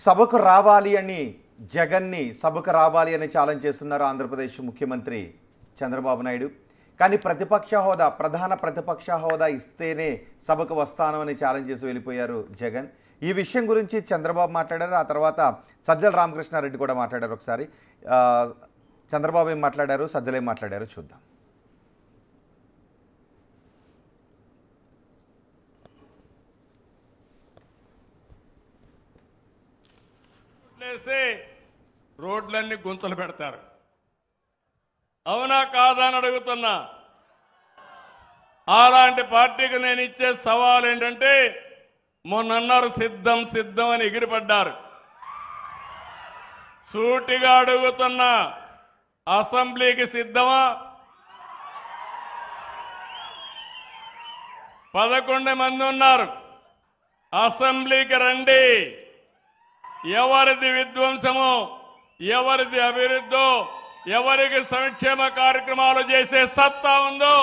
సభకు రావాలి అని జగన్ని సభకు రావాలి అని ఛాలెంజ్ చేస్తున్నారు ఆంధ్రప్రదేశ్ ముఖ్యమంత్రి చంద్రబాబు నాయుడు. కానీ ప్రతిపక్ష హోదా, ప్రధాన ప్రతిపక్ష హోదా ఇస్తేనే సభకు వస్తాను అని ఛాలెంజ్ చేసి వెళ్ళిపోయారు జగన్. ఈ విషయం గురించి చంద్రబాబు మాట్లాడారు. ఆ తర్వాత సజ్జల రామకృష్ణారెడ్డి కూడా మాట్లాడారు. ఒకసారి చంద్రబాబు ఏం మాట్లాడారు, సజ్జలు ఏం మాట్లాడారు చూద్దాం. రోడ్లన్నీ గుంతలు పెడతారు. అవునా కాదా అని అడుగుతున్నా. అలాంటి పార్టీకి నేను ఇచ్చే సవాల్ ఏంటంటే, మొన్నన్నారు సిద్ధం సిద్ధం అని ఎగిరిపడ్డారు. సూటిగా అడుగుతున్నా, అసెంబ్లీకి సిద్ధమా? 11 మంది ఉన్నారు. అసెంబ్లీకి రండి. ఎవరిది విధ్వంసమో, ఎవరిది అభివృద్ధో, ఎవరికి సంక్షేమ కార్యక్రమాలు చేసే సత్తా ఉందో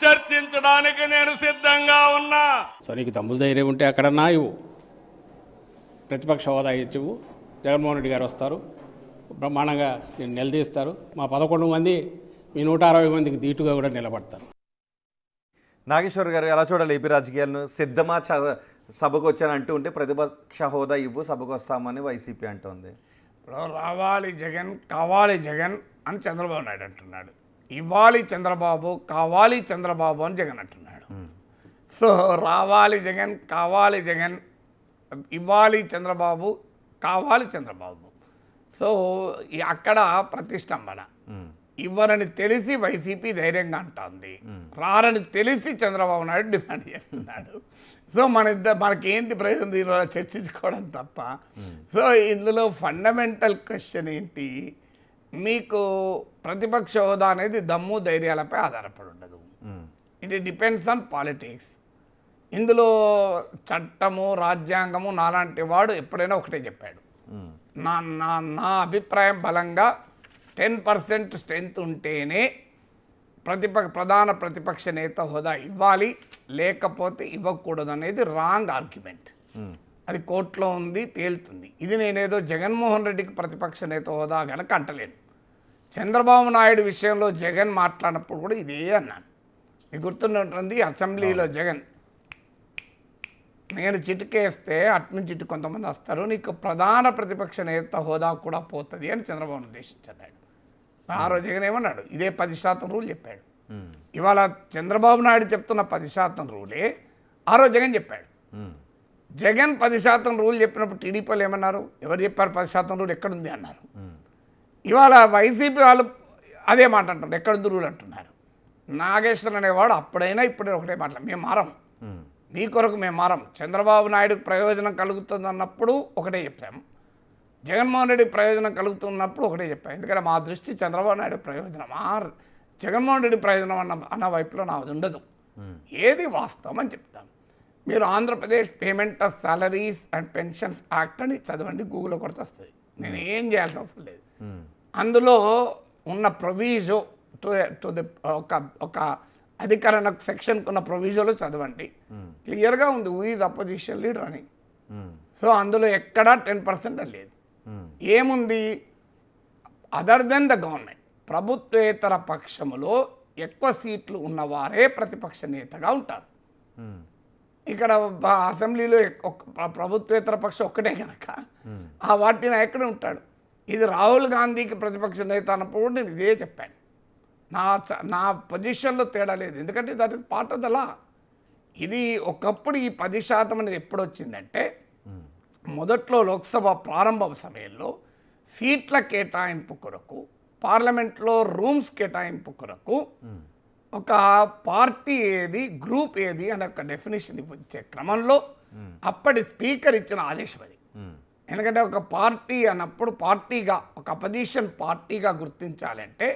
చర్చించడానికి నేను సిద్ధంగా ఉన్నా. సో నీకు తమ్ముడు ధైర్యం ఉంటే అక్కడన్నా ఇవ్వు, ప్రతిపక్ష హోదా ఇచ్చివు. జగన్మోహన్ రెడ్డి గారు వస్తారు, బ్రహ్మాండంగా నేను నిలదీస్తారు. మా 11 మంది మీ 160 మందికి దీటుగా కూడా నిలబడతారు. నాగేశ్వర్ గారు ఎలా చూడాలి ఏపీ రాజకీయాలను? సిద్ధమా సభకు వచ్చాను అంటూ ఉంటే ప్రతిపక్ష హోదా ఇవ్వు, సభకు వస్తామని వైసీపీ అంటోంది. రావాలి జగన్, కావాలి జగన్ అని చంద్రబాబు నాయుడు అంటున్నాడు. ఇవ్వాలి చంద్రబాబు, కావాలి చంద్రబాబు అని జగన్ అంటున్నాడు. సో రావాలి జగన్, కావాలి జగన్, ఇవ్వాలి చంద్రబాబు, కావాలి చంద్రబాబు. సో అక్కడ ప్రతిష్టంభన. ఇవ్వరని తెలిసి వైసీపీ ధైర్యంగా అంటుంది, రారని తెలిసి చంద్రబాబు నాయుడు డిమాండ్ చేస్తున్నాడు. సో మనకేంటి ప్రయోజనం దీనివల్ల చర్చించుకోవడం తప్ప. సో ఇందులో ఫండమెంటల్ క్వశ్చన్ ఏంటి, మీకు ప్రతిపక్ష హోదా అనేది దమ్ము ధైర్యాలపై ఆధారపడి ఉండదు. It depends on politics. ఇందులో చట్టము, రాజ్యాంగము నాలాంటి వాడు ఎప్పుడైనా ఒకటే చెప్పాడు. నా అభిప్రాయం బలంగా 10% స్ట్రెంత్ ఉంటేనే ప్రధాన ప్రతిపక్ష నేత హోదా ఇవ్వాలి, లేకపోతే ఇవ్వకూడదు అనేది రాంగ్ ఆర్గ్యుమెంట్. అది కోర్టులో ఉంది, తేలుతుంది. ఇది నేనేదో జగన్మోహన్ రెడ్డికి ప్రతిపక్ష నేత హోదా కనుక అంటలేను. చంద్రబాబు నాయుడు విషయంలో జగన్ మాట్లాడినప్పుడు కూడా ఇదే అన్నాను. మీకు గుర్తుంటుంది, అసెంబ్లీలో జగన్ నేను చిటికేస్తే అటునుంచి ఇటు కొంతమంది వస్తారు, నీకు ప్రధాన ప్రతిపక్ష నేత హోదా కూడా పోతుంది అని చంద్రబాబు ఉద్దేశించాడు. ఆ రోజు జగన్ ఏమన్నాడు, ఇదే 10% రూల్ చెప్పాడు. ఇవాళ చంద్రబాబు నాయుడు చెప్తున్న 10% రూలే ఆ రోజు జగన్ చెప్పాడు. జగన్ 10% రూల్ చెప్పినప్పుడు టీడీపీలు ఏమన్నారు, ఎవరు చెప్పారు 10% రూల్ ఎక్కడుంది అన్నారు. ఇవాళ వైసీపీ వాళ్ళు అదే మాట అంటున్నారు, ఎక్కడుంది రూల్ అంటున్నారు. నాగేశ్వర్ అనేవాడు అప్పుడైనా ఇప్పుడే ఒకటే మాట, మేము మారం, మీ కొరకు మేము మారం. చంద్రబాబు నాయుడుకు ప్రయోజనం కలుగుతుంది అన్నప్పుడు ఒకటే చెప్పాము, జగన్మోహన్ రెడ్డికి ప్రయోజనం కలుగుతున్నప్పుడు ఒకటే చెప్పాము. ఎందుకంటే మా దృష్టి చంద్రబాబు నాయుడు ప్రయోజనం, జగన్మోహన్ రెడ్డి ప్రయోజనం అన్న వైపులో నాది ఉండదు. ఏది వాస్తవం అని చెప్తాను. మీరు Andhra Pradesh payment of salaries and pensions act అని చదవండి, గూగుల్లో కొడితే వస్తుంది. నేను ఏం చేయాల్సిన అవసరం లేదు. అందులో ఉన్న ప్రొవిజో ఒక అధికరణ సెక్షన్కి ఉన్న ప్రొవిజోలో చదవండి, క్లియర్గా ఉంది హూ ఈజ్ అపోజిషన్ లీడర్ అని. సో అందులో ఎక్కడా 10% అని లేదు. ఏముంది, అదర్ దెన్ ద గవర్నమెంట్, ప్రభుత్వేతర పక్షములో ఎక్కువ సీట్లు ఉన్నవారే ప్రతిపక్ష నేతగా ఉంటారు. ఇక్కడ అసెంబ్లీలో ప్రభుత్వేతర పక్షం ఒక్కటే కనుక ఆ వాటి నాయకుడే ఉంటాడు. ఇది రాహుల్ గాంధీకి ప్రతిపక్ష నేత అన్నప్పుడు నేను ఇదే చెప్పాను. నా పొజిషన్లో తేడా లేదు, ఎందుకంటే that is part of the law. ఇది ఒకప్పుడు ఈ 10% అనేది ఎప్పుడు వచ్చిందంటే, మొదట్లో లోక్సభ ప్రారంభ సమయంలో సీట్ల కేటాయింపు కొరకు, పార్లమెంట్లో రూమ్స్ కేటాయింపు కొరకు ఒక పార్టీ ఏది, గ్రూప్ ఏది అనే ఒక డెఫినేషన్ ఇచ్చే క్రమంలో అప్పటి స్పీకర్ ఇచ్చిన ఆదేశం అది. ఎందుకంటే ఒక పార్టీ అన్నప్పుడు పార్టీగా, ఒక అపోజిషన్ పార్టీగా గుర్తించాలంటే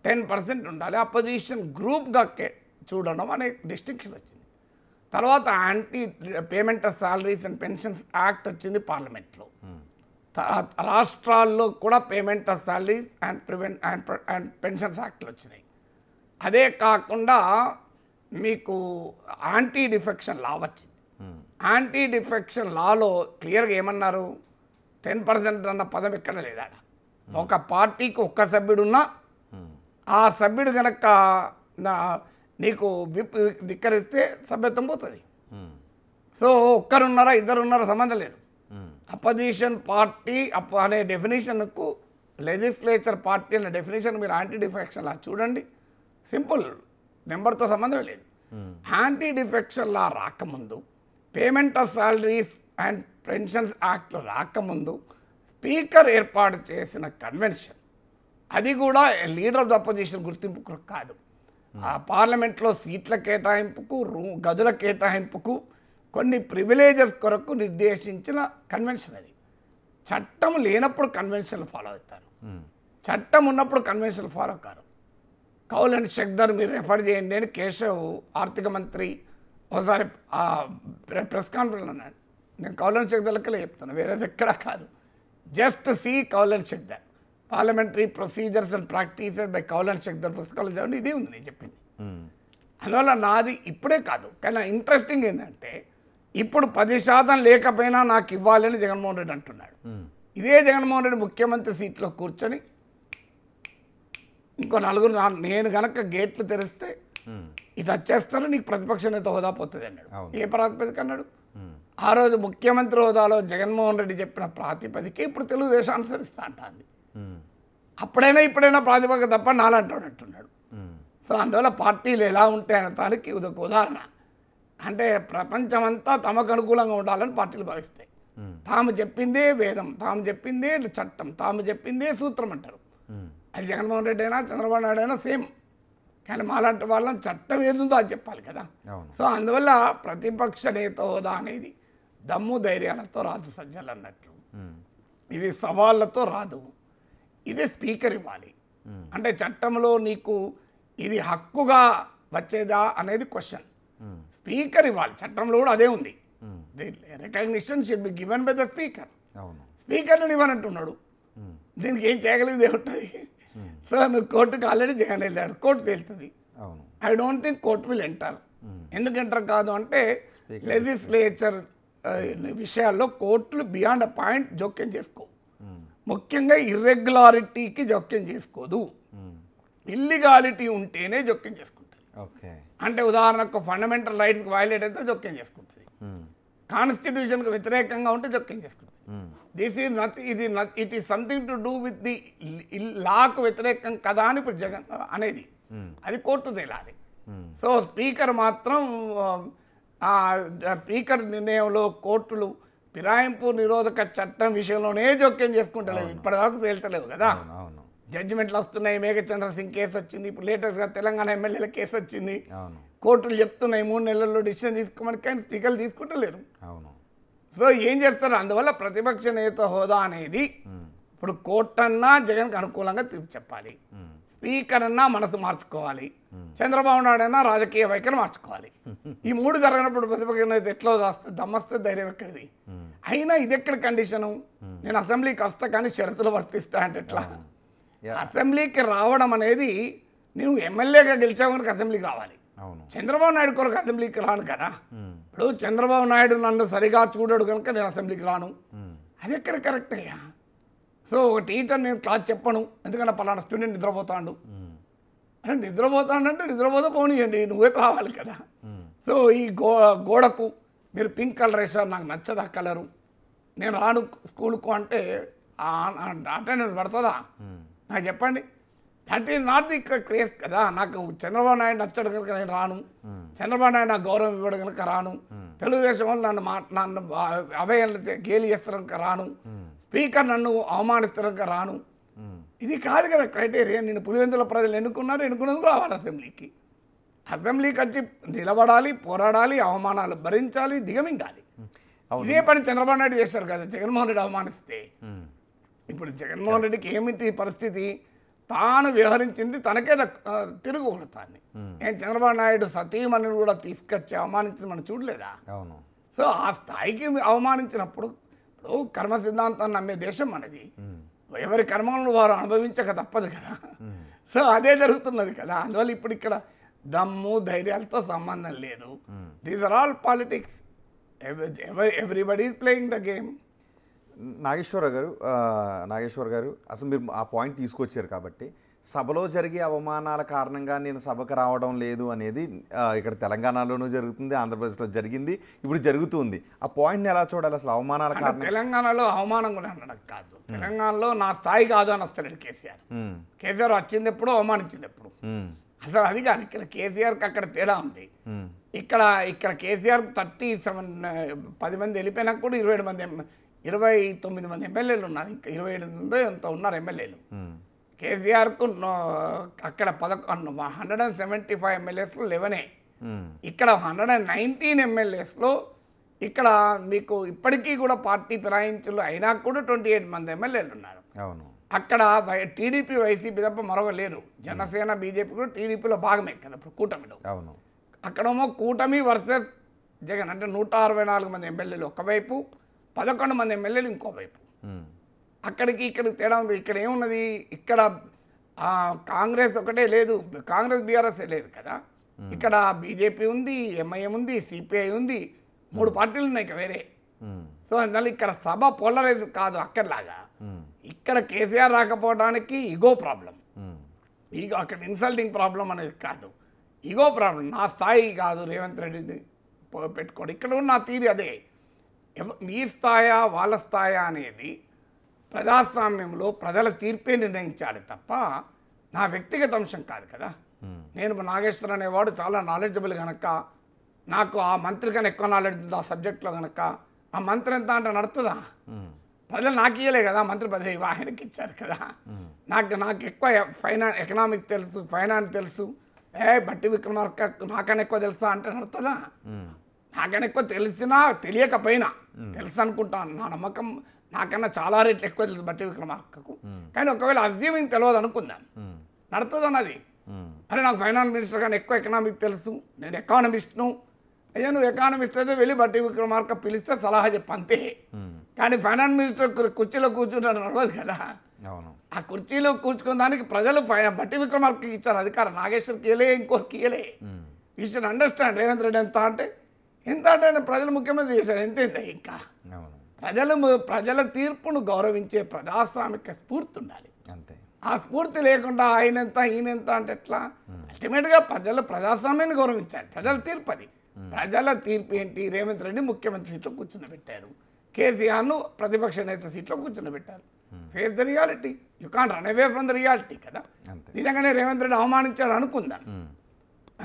10% ఉండాలి, అపోజిషన్ గ్రూప్గా చూడడం అనే డిస్టింక్షన్ వచ్చింది. తర్వాత anti payment of salaries and pensions act వచ్చింది పార్లమెంట్లో. రాష్ట్రాల్లో కూడా payment of salaries and pensions యాక్ట్లు వచ్చినాయి. అదే కాకుండా మీకు యాంటీ డిఫెక్షన్ లా వచ్చింది. యాంటీ డిఫెక్షన్ లాలో క్లియర్గా ఏమన్నారు, 10% అన్న పదం ఎక్కడ లేదా. ఒక పార్టీకి ఒక్క సభ్యుడున్నా ఆ సభ్యుడు కనుక నీకు విప్ ధిక్కరిస్తే సభ్యత్వం పోతుంది. సో ఒక్కరున్నారా ఇద్దరున్నారా సంబంధం లేదు. అపోజిషన్ పార్టీ అనే డెఫినేషన్కు లెజిస్లేచర్ పార్టీ అనే డెఫినేషన్ మీరు యాంటీ డిఫెక్షన్ లా చూడండి, సింపుల్, నెంబర్తో సంబంధం లేదు. యాంటీ డిఫెక్షన్ లా రాకముందు, payment of salaries and pensions act రాకముందు స్పీకర్ ఏర్పాటు చేసిన కన్వెన్షన్, అది కూడా లీడర్ ఆఫ్ ద అపోజిషన్ గుర్తింపు కాదు. ఆ పార్లమెంట్లో సీట్ల కేటాయింపుకు, గదుల కేటాయింపుకు, కొన్ని ప్రివిలేజెస్ కొరకు నిర్దేశించిన కన్వెన్షన్ అది. చట్టం లేనప్పుడు కన్వెన్షన్లు ఫాలో అవుతారు, చట్టం ఉన్నప్పుడు కన్వెన్షన్లు ఫాలో కారు. కౌల్ అండ్ షక్దర్ మీరు రెఫర్ చేయండి అని కేశవ్ ఆర్థిక మంత్రి ఒకసారి ప్రెస్ కాన్ఫరెన్స్ అన్నాడు. నేను కౌల్ అండ్ షక్దర్ లెక్కలే చెప్తాను, వేరేది ఎక్కడా కాదు. Just see Kaul and Shakdher, parliamentary procedures and practices by Kaul and Shakdher పుస్తకాలు చదవండి, ఇదే ఉంది నేను చెప్పింది. అందువల్ల నాది ఇప్పుడే కాదు, కానీ ఇంట్రెస్టింగ్ ఏంటంటే ఇప్పుడు 10% లేకపోయినా నాకు ఇవ్వాలని జగన్మోహన్ రెడ్డి అంటున్నాడు. ఇదే జగన్మోహన్ రెడ్డి ముఖ్యమంత్రి సీట్లో కూర్చొని ఇంకో నలుగురు నేను గనక గేట్లు తెరిస్తే ఇటు వచ్చేస్తారు, నీకు ప్రతిపక్ష నేత హోదా పోతుంది అన్నాడు. ఏ ప్రాతిపదిక అన్నాడు? ఆ రోజు ముఖ్యమంత్రి హోదాలో జగన్మోహన్ రెడ్డి చెప్పిన ప్రాతిపదిక ఇప్పుడు తెలుగుదేశం అనుసరిస్తా అంటుంది. అప్పుడైనా ఇప్పుడైనా ప్రాతిపదిక తప్ప నాలంటాడు అంటున్నాడు. సో అందువల్ల పార్టీలు ఎలా ఉంటాయనే దానికి ఇదొక ఉదాహరణ. అంటే ప్రపంచమంతా తమకు అనుకూలంగా ఉండాలని పార్టీలు భావిస్తాయి. తాము చెప్పిందే వేదం, తాము చెప్పిందే చట్టం, తాము చెప్పిందే సూత్రం అంటారు. అది జగన్మోహన్ రెడ్డి అయినా చంద్రబాబు నాయుడు అయినా సేమ్. కానీ మాలాంటి వాళ్ళని చట్టం ఏదుందో అది చెప్పాలి కదా. సో అందువల్ల ప్రతిపక్ష నేత హోదా అనేది దమ్ము ధైర్యాలతో రాదు సజ్జలు అన్నట్లు. ఇది సవాళ్ళతో రాదు, ఇది స్పీకర్ ఇవ్వాలి. అంటే చట్టంలో నీకు ఇది హక్కుగా వచ్చేదా అనేది క్వశ్చన్. స్పీకర్ ఇవ్వాలి, చట్టంలో కూడా అదే ఉంది. Recognition should be given by the speaker. స్పీకర్ని ఇవ్వనంటున్నాడు, దీనికి ఏం చేయగలిగింది ఏముంటుంది? సో నువ్వు కోర్టుకు ఆల్రెడీ జగన్ వెళ్ళాడు, కోర్టు తేలుతుంది. I don't think court will enter. ఎందుకు ఎంటర్ కాదు అంటే లెజిస్లేచర్ విషయాల్లో కోర్టులు బియాండ్ అ పాయింట్ జోక్యం చేసుకో. ముఖ్యంగా ఇర్రెగ్యులారిటీకి జోక్యం చేసుకోదు, ఇల్లీగాలిటీ ఉంటేనే జోక్యం చేసుకుంటుంది. అంటే ఉదాహరణకు ఫండమెంటల్ రైట్స్కి వైలేట్ అయితే జోక్యం చేసుకుంటుంది, కాన్స్టిట్యూషన్కి వ్యతిరేకంగా ఉంటే జోక్యం చేసుకుంటుంది. This is it is something to do with the లాకు వ్యతిరేకం కదా అని ఇప్పుడు జగన్ అనేది, అది కోర్టు తేలాలి. సో స్పీకర్ మాత్రం స్పీకర్ నిర్ణయంలో కోర్టులు ఫిరాయింపు నిరోధక చట్టం విషయంలోనే జోక్యం చేసుకుంటలేవు, ఇప్పటిదాకా తేల్తలేవు కదా. జడ్జిమెంట్లు వస్తున్నాయి, మేఘచంద్ర సింగ్ కేసు వచ్చింది, ఇప్పుడు లేటెస్ట్గా తెలంగాణ ఎమ్మెల్యేల కేసు వచ్చింది. కోర్టులు చెప్తున్నాయి 3 నెలల్లో డిసిషన్ తీసుకోమని, కానీ స్పీకర్లు తీసుకుంటలేరు. సో ఏం చేస్తారు? అందువల్ల ప్రతిపక్ష నేత హోదా అనేది ఇప్పుడు కోర్టు అన్నా జగన్కి అనుకూలంగా తీర్పు చెప్పాలి, స్పీకర్ అన్నా మనసు మార్చుకోవాలి, చంద్రబాబు నాయుడు అన్నా రాజకీయ వైఖరి మార్చుకోవాలి. ఈ 3 జరగనప్పుడు ప్రతిపక్ష నేత ఎట్లా వస్తుంది? దమ్మస్తే ధైర్యం ఎక్కడిది? అయినా ఇది ఎక్కడ కండిషను? నేను అసెంబ్లీకి వస్తా కానీ షరతులు వర్తిస్తా అంటే ఎట్లా? అసెంబ్లీకి రావడం అనేది నువ్వు ఎమ్మెల్యేగా గెలిచావు కనుక అసెంబ్లీకి రావాలి. చంద్రబాబు నాయుడు కొరకు అసెంబ్లీకి రాను కదా. ఇప్పుడు చంద్రబాబు నాయుడు నన్ను సరిగా చూడడు కనుక నేను అసెంబ్లీకి రాను, అది ఎక్కడ కరెక్ట్ అయ్యా? సో ఒక టీచర్ నేను క్లాస్ చెప్పను, ఎందుకంటే పలానా స్టూడెంట్ నిద్రపోతాడు అంటే నిద్రపోతే పోనీయండి, నువ్వే రావాలి కదా. సో ఈ గోడకు మీరు పింక్ కలర్ వేసారు, నాకు నచ్చదు ఆ కలరు, నేను రాను స్కూల్కు అంటే అటెండెన్స్ పడుతుందా? నాకు చెప్పండి. That is not the craze కదా. నాకు చంద్రబాబు నాయుడు నచ్చడు కనుక నేను రాను, చంద్రబాబు నాయుడు నాకు గౌరవం ఇవ్వడం కనుక రాను, తెలుగుదేశం వాళ్ళు నన్ను అవహేళన గేలి చేస్తారు కనుక రాను, స్పీకర్ నన్ను అవమానిస్తారు కనుక రాను. ఇది కాదు కదా క్రైటీరియా. నేను పులివెందుల ప్రజలు ఎన్నుకున్నందుకు రావాలి అసెంబ్లీకి. అసెంబ్లీకి వచ్చి నిలబడాలి, పోరాడాలి, అవమానాలు భరించాలి, దిగమింగాలి. ఇదే పని చంద్రబాబు నాయుడు చేశారు కదా. జగన్మోహన్ రెడ్డి అవమానిస్తే ఇప్పుడు జగన్మోహన్ రెడ్డికి ఏమిటి పరిస్థితి? తాను వ్యవహరించింది తనకే తిరుగుతాన్ని. చంద్రబాబు నాయుడు సతీమణిని కూడా తీసుకొచ్చి అవమానించి మనం చూడలేదా? సో ఆ స్థాయికి అవమానించినప్పుడు, ఇప్పుడు కర్మ సిద్ధాంతాన్ని నమ్మే దేశం మనది, ఎవరి కర్మలను వారు అనుభవించక తప్పదు కదా. సో అదే జరుగుతున్నది కదా. అందువల్ల ఇప్పుడు ఇక్కడ దమ్ము ధైర్యాలతో సంబంధం లేదు. These are all politics. Everybody is playing the game. Nageswara గారు అసలు మీరు ఆ పాయింట్ తీసుకొచ్చారు కాబట్టి సభలో జరిగే అవమానాల కారణంగా నేను సభకు రావడం లేదు అనేది ఇక్కడ తెలంగాణలోనూ జరుగుతుంది, ఆంధ్రప్రదేశ్లో జరిగింది, ఇప్పుడు జరుగుతుంది. ఆ పాయింట్ని ఎలా చూడాలి అసలు? అవమానాల కారణం తెలంగాణలో అవమానం కూడా అనడం కాదు, తెలంగాణలో నా స్థాయి కాదు అని వస్తాడు కేసీఆర్. కేసీఆర్ వచ్చింది ఎప్పుడు, అవమానించింది ఎప్పుడు? అసలు అది కాదు. ఇక్కడ కేసీఆర్కి అక్కడ తేడా ఉంది. ఇక్కడ కేసీఆర్ 10 మంది వెళ్ళిపోయినా కూడా 29 మంది ఎమ్మెల్యేలు ఉన్నారు, ఇంకా 27 ఎంత ఉన్నారు ఎమ్మెల్యేలు. కేసీఆర్కు అక్కడ 175 ఎమ్మెల్యేస్లో 11, ఇక్కడ 119 ఎమ్మెల్యేస్లో ఇక్కడ మీకు ఇప్పటికీ కూడా పార్టీ ఫిరాయించులు అయినా కూడా 28 మంది ఎమ్మెల్యేలు ఉన్నారు. అవును. అక్కడ టీడీపీ వైసీపీ తప్ప మరొక లేరు. జనసేన బీజేపీ కూడా టీడీపీలో భాగమే కదా ఇప్పుడు కూటమిలో. అవును. అక్కడేమో కూటమి వర్సెస్ జగన్, అంటే 164 మంది ఎమ్మెల్యేలు ఒకవైపు, 11 మంది ఎమ్మెల్యేలు ఇంకోవైపు. ఇక్కడికి తేడా ఉంది. ఇక్కడ ఏమున్నది, ఇక్కడ కాంగ్రెస్ ఒకటే లేదు, కాంగ్రెస్ బీఆర్ఎస్ లేదు కదా. ఇక్కడ బీజేపీ ఉంది, ఎంఐఎం ఉంది, సిపిఐ ఉంది, 3 పార్టీలు ఉన్నాయి ఇక వేరే. సో అందువల్ల ఇక్కడ సభ పోలరైజ్ కాదు అక్కడలాగా. ఇక్కడ కేసీఆర్ రాకపోవడానికి ఈగో ప్రాబ్లం, ఈగో అక్కడ ఇన్సల్టింగ్ ప్రాబ్లం అనేది కాదు, ఈగో ప్రాబ్లం. నా స్థాయి కాదు రేవంత్ రెడ్డిని పెట్టుకోండి. ఇక్కడ ఉన్న నా తీరి అదే, నీ స్థాయా వాళ్ళ స్థాయా అనేది ప్రజాస్వామ్యంలో ప్రజల తీర్పే నిర్ణయించాలి తప్ప నా వ్యక్తిగత అంశం కాదు కదా. నేను నాగేశ్వర్ అనేవాడు చాలా నాలెడ్జబుల్ కనుక, నాకు ఆ మంత్రి కన్నా ఎక్కువ నాలెడ్జ్ ఉంది ఆ సబ్జెక్ట్లో కనుక, ఆ మంత్రి ఎంత అంటే నడుతుందా? ప్రజలు నాకు ఇయ్యలే కదా మంత్రి పదవి, ఆయనకి ఇచ్చారు కదా. నాకు ఎక్కువ ఎకనామిక్స్ తెలుసు, ఫైనాన్స్ తెలుసు. బట్టి విక్రమార్క నాకన్నా ఎక్కువ తెలుసా అంటే నడుతుందా? నాకన్నా ఎక్కువ తెలిసినా తెలియకపోయినా తెలుసు అనుకుంటాను. నా నమ్మకం నాకన్నా చాలా రేట్లు ఎక్కువ తెలుసు బట్టి విక్రమార్కకు. కానీ ఒకవేళ అజ్యూమింగ్ తెలియదు అనుకుందాం, నడుతుంది అన్నది. అరే నాకు ఫైనాన్స్ మినిస్టర్ కానీ ఎక్కువ ఎకనామిక్స్ తెలుసు, నేను ఎకానమిస్ట్ను. అయ్యా నువ్వు ఎకానమిస్ట్ అయితే వెళ్ళి బట్టి విక్రమార్క పిలిస్తే సలహా చెప్పు అంతే. కానీ ఫైనాన్స్ మినిస్టర్ కుర్చీలో కూర్చుంటాడు నడవదు కదా. ఆ కుర్చీలో కూర్చుకున్న దానికి ప్రజలు బట్టి విక్రమార్కకి ఇచ్చారు అధికారం, నాగేశ్వర్కి ఇయలే, ఇంకోరికి ఇయలే. You should understand. Revanth Reddy ఎంత అంటే ప్రజలు ముఖ్యమంత్రి చేశారు, ఎంతైందా? ఇంకా ప్రజల తీర్పును గౌరవించే ప్రజాస్వామిక స్ఫూర్తి ఉండాలి. అంతే. ఆ స్ఫూర్తి లేకుండా ఆయనంత ఈయనంత అంటే ఎట్లా? అల్టిమేట్గా ప్రజాస్వామ్యాన్ని గౌరవించాలి. ప్రజల తీర్పు అది. ప్రజల తీర్పు ఏంటి? రేవంత్ రెడ్డి ముఖ్యమంత్రి సీట్లో కూర్చున్నబెట్టారు, కేసీఆర్ను ప్రతిపక్ష నేత సీట్లో కూర్చున్నబెట్టారు. Face the reality, you can't run away from the reality కదా. నిజంగానే రేవంత్ రెడ్డి అవమానించాడు అనుకుందాం,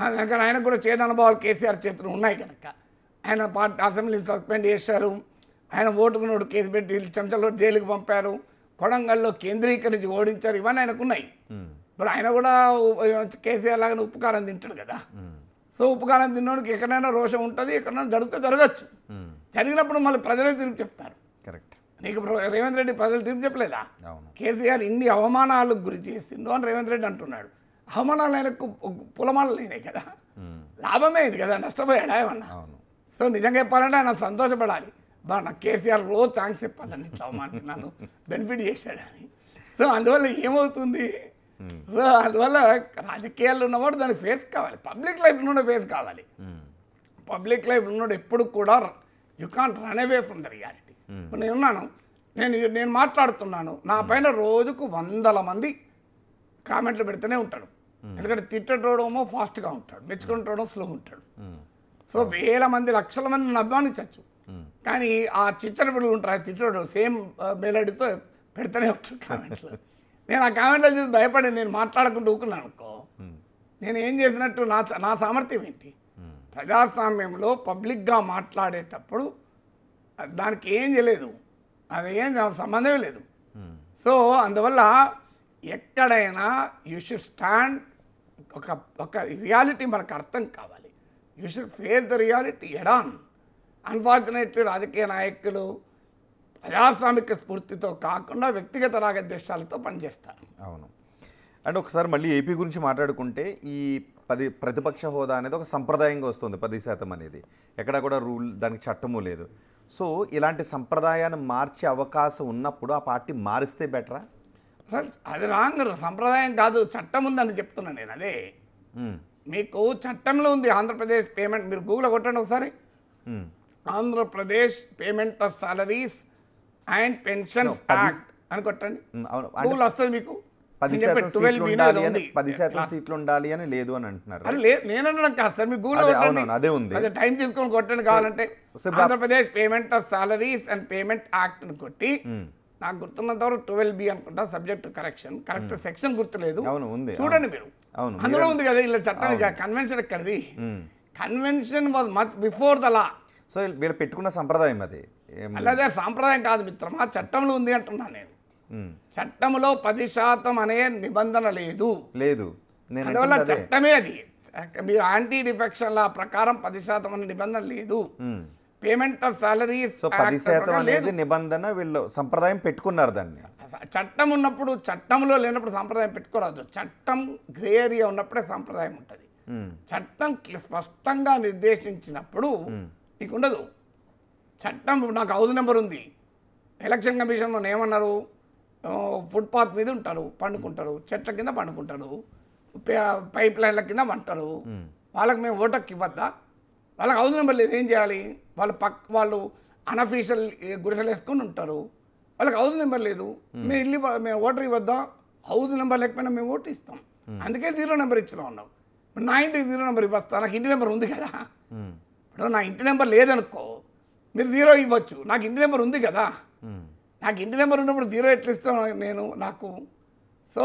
అందుకని ఆయనకు కూడా చేదు అనుభవాలు కేసీఆర్ చేతులు ఉన్నాయి కనుక ఆయన అసెంబ్లీని సస్పెండ్ చేశారు, ఆయన ఓటుకున్నోడు కేసు పెట్టి చెంచలో జైలుకి పంపారు, కొడంగల్లో కేంద్రీకరించి ఓడించారు, ఇవన్నీ ఆయనకు ఉన్నాయి. ఇప్పుడు ఆయన కూడా కేసీఆర్ లాగానే ఉప్పుకారం తింటాడు కదా. సో ఉప్పుకారం తిన్నోడికి ఎక్కడైనా రోషం ఉంటుంది, ఎక్కడైనా జరగచ్చు. జరిగినప్పుడు మళ్ళీ ప్రజలకు తీర్పు చెప్తారు. కరెక్ట్. నీకు రేవంత్ రెడ్డి ప్రజలు తీర్పు చెప్పలేదా? కేసీఆర్ ఇన్ని అవమానాలకు గురి చేసిండు అని రేవంత్ రెడ్డి అంటున్నాడు. అవమానాలు ఆయనకు పులమాలు లేనాయి కదా, లాభమే ఇది కదా, నష్టపోయాడా ఏమన్నా? సో నిజంగా చెప్పాలంటే ఆయన సంతోషపడాలి. నాకు కేసీఆర్ రోజు థ్యాంక్స్ చెప్పాలని ఇట్లా అవమానించినాను, బెనిఫిట్ చేశాడని. సో అందువల్ల ఏమవుతుంది? సో అందువల్ల రాజకీయాల్లో ఉన్నవాడు దానికి ఫేస్ కావాలి, పబ్లిక్ లైఫ్ ఉన్నోడు ఫేస్ కావాలి. పబ్లిక్ లైఫ్ ఉన్నోడు ఎప్పుడు కూడా you can't run away from the reality. ఇప్పుడు నేను ఉన్నాను, నేను మాట్లాడుతున్నాను, నా పైన రోజుకు 100 మంది కామెంట్లు పెడుతూనే ఉంటాడు. ఎందుకంటే తిట్టడమో ఫాస్ట్గా ఉంటాడు, మెచ్చుకుంటాడో స్లో ఉంటాడు. సో 1000 మంది 1,00,000 మందిని అభిమానించవచ్చు, కానీ ఆ చిచ్చరపిడులు ఉంటారు, తిట్టడు సేమ్ మెలడీతో పెడుతూనే ఉంటాడు కామెంట్లు. నేను ఆ కామెంట్లో చూసి భయపడి నేను మాట్లాడకుండా ఊకున్నాను అనుకో, నేను ఏం చేసినట్టు? నా సామర్థ్యం ఏంటి? ప్రజాస్వామ్యంలో పబ్లిక్గా మాట్లాడేటప్పుడు దానికి ఏం చేయలేదు, అది ఏం సంబంధమే లేదు. సో అందువల్ల ఎక్కడైనా యూ షుడ్ స్టాండ్, ఒక రియాలిటీ మనకు అర్థం కావాలి. You should face the reality head on. Unfortunately రాజకీయ నాయకులు ప్రజాస్వామిక స్ఫూర్తితో కాకుండా వ్యక్తిగత రాగద్వేషాలతో పనిచేస్తారు. అవును. అండ్ ఒకసారి మళ్ళీ ఏపీ గురించి మాట్లాడుకుంటే ఈ ప్రతిపక్ష హోదా అనేది ఒక సంప్రదాయంగా వస్తుంది, 10% అనేది. ఎక్కడ కూడా రూల్, దానికి చట్టము లేదు. సో ఇలాంటి సంప్రదాయాన్ని మార్చే అవకాశం ఉన్నప్పుడు ఆ పార్టీ మారిస్తే బెటరా? అది రాంగ్, సంప్రదాయం కాదు, చట్టం ఉందని చెప్తున్నాను నేను. అదే మీకు చట్టంలో ఉంది. ఆంధ్రప్రదేశ్ పేమెంట్, మీరు గూగుల్ కొట్టండి ఒకసారి, Andhra Pradesh payment of salaries and pension అని కొట్టండి అవును గూగుల్ వస్తుంది మీకు 10% సీట్లు ఉండాలి అని 10% సీట్లు ఉండాలి అని లేదు అని అంటున్నారు. నేను అనడం కాదు సార్, మీకు గూగుల్ అవునవును అదే ఉంది. అదే టైం తీసుకొని కొట్టండి కావాలంటే. Andhra Pradesh payment of salaries and payment act అని కొట్టి నాకు గుర్తున్నంత వరకు 12B అనుకుంటా సబ్జెక్ట్ కరెక్షన్, కరెక్ట్ సెక్షన్ గుర్తులేదు, చూడండి మీరు. అందులో ఉంది కదా ఇలా చట్టం. కన్వెన్షన్ ఎక్కడిది? Convention was much before the law. So వీళ్ళు పెట్టుకున్న సంప్రదాయం అది. అలాగే సాంప్రదాయం కాదు మిత్రమా, చట్టంలో ఉంది అంటున్నాను నేను. చట్టంలో 10% అనే నిబంధన లేదు. అందువల్ల చట్టమే అది. మీరు యాంటీ డిఫెక్షన్ లా ప్రకారం 10% అనే నిబంధన లేదు. పేమెంట్ ఆఫ్ సాలరీస్ 10% అనేది నిబంధన వీళ్ళు సంప్రదాయం పెట్టుకున్నారు. దాన్ని చట్టం ఉన్నప్పుడు, చట్టంలో లేనప్పుడు సంప్రదాయం పెట్టుకోరాదు. చట్టం గ్రే ఏరియా ఉన్నప్పుడే సంప్రదాయం ఉంటుంది. చట్టం స్పష్టంగా నిర్దేశించినప్పుడు నీకు ఉండదు. చట్టం నాకు హౌస్ నెంబర్ ఉంది, ఎలక్షన్ కమిషన్ ఏమన్నారు, ఫుట్పాత్ మీద ఉంటారు, పండుకుంటారు, చెట్ల కింద పండుకుంటారు, పైప్ లైన్ల కింద వంటారు. వాళ్ళకి మేము ఓటర్కి ఇవ్వద్దా? వాళ్ళకి హౌస్ నెంబర్ లేదు, ఏం చేయాలి? వాళ్ళు అన్అఫీషియల్ గుడిసెలు వేసుకొని ఉంటారు, వాళ్ళకి హౌస్ నెంబర్ లేదు, మేము ఓటర్ ఇవ్వద్దా? హౌస్ నెంబర్ లేకపోయినా మేము ఓటు ఇస్తాం. అందుకే 0 నెంబర్ ఇచ్చిన ఉన్నాం. నా ఇంటికి 0 నెంబర్ ఇవ్వస్తా, నాకు ఇంటి నెంబర్ ఉంది కదా. ఇప్పుడు నా ఇంటి నెంబర్ లేదనుకో, మీరు 0 ఇవ్వచ్చు, నాకు ఇంటి నెంబర్ ఉంది కదా. నాకు ఇంటి నెంబర్ ఉన్నప్పుడు 0 ఎట్లా ఇస్తాను నేను? నాకు సో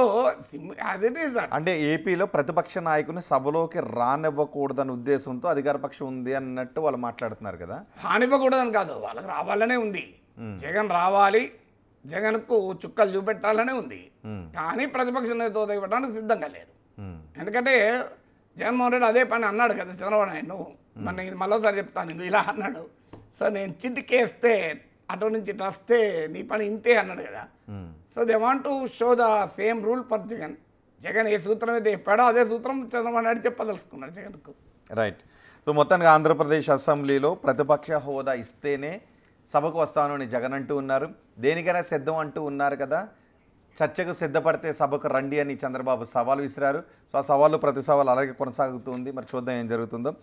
అదే అంటే ఏపీలో ప్రతిపక్ష నాయకుని సభలోకి రానివ్వకూడదని ఉద్దేశంతో అధికార పక్షం ఉంది అన్నట్టు వాళ్ళు మాట్లాడుతున్నారు కదా. రానివ్వకూడదని కాదు, వాళ్ళకి రావాలనే ఉంది. జగన్ రావాలి, జగన్కు చుక్కలు చూపెట్టాలనే ఉంది. కానీ ప్రతిపక్ష నేత హోదా ఇవ్వడానికి సిద్ధంగా లేరు. ఎందుకంటే జగన్మోహన్ రెడ్డి అదే పని అన్నాడు కదా చంద్రబాబు నాయుడు. నేను మరోసారి చెప్తాను, ఇలా అన్నాడు, సో నేను చిటికేస్తే అటు నుంచి ఇటు వస్తే నీ పని ఇంతే అన్నాడు కదా. So they want to show the same rule for Jagan. Jagan ఏ సూత్రం అయితే చెప్పాడో అదే సూత్రం చంద్రబాబు నాయుడు చెప్పదలుచుకున్నాడు జగన్కు. రైట్. సో మొత్తానికి ఆంధ్రప్రదేశ్ అసెంబ్లీలో ప్రతిపక్ష హోదా ఇస్తేనే సభకు వస్తాను అని జగన్ అంటూ ఉన్నారు. దేనికైనా సిద్ధం అంటూ ఉన్నారు కదా. చర్చకు సిద్ధపడితే సభకు రండి అని చంద్రబాబు సవాల్ విసిరారు. సో ఆ సవాళ్ళు ప్రతి సవాల్ అలాగే కొనసాగుతుంది. మరి చూద్దాం ఏం జరుగుతుందో.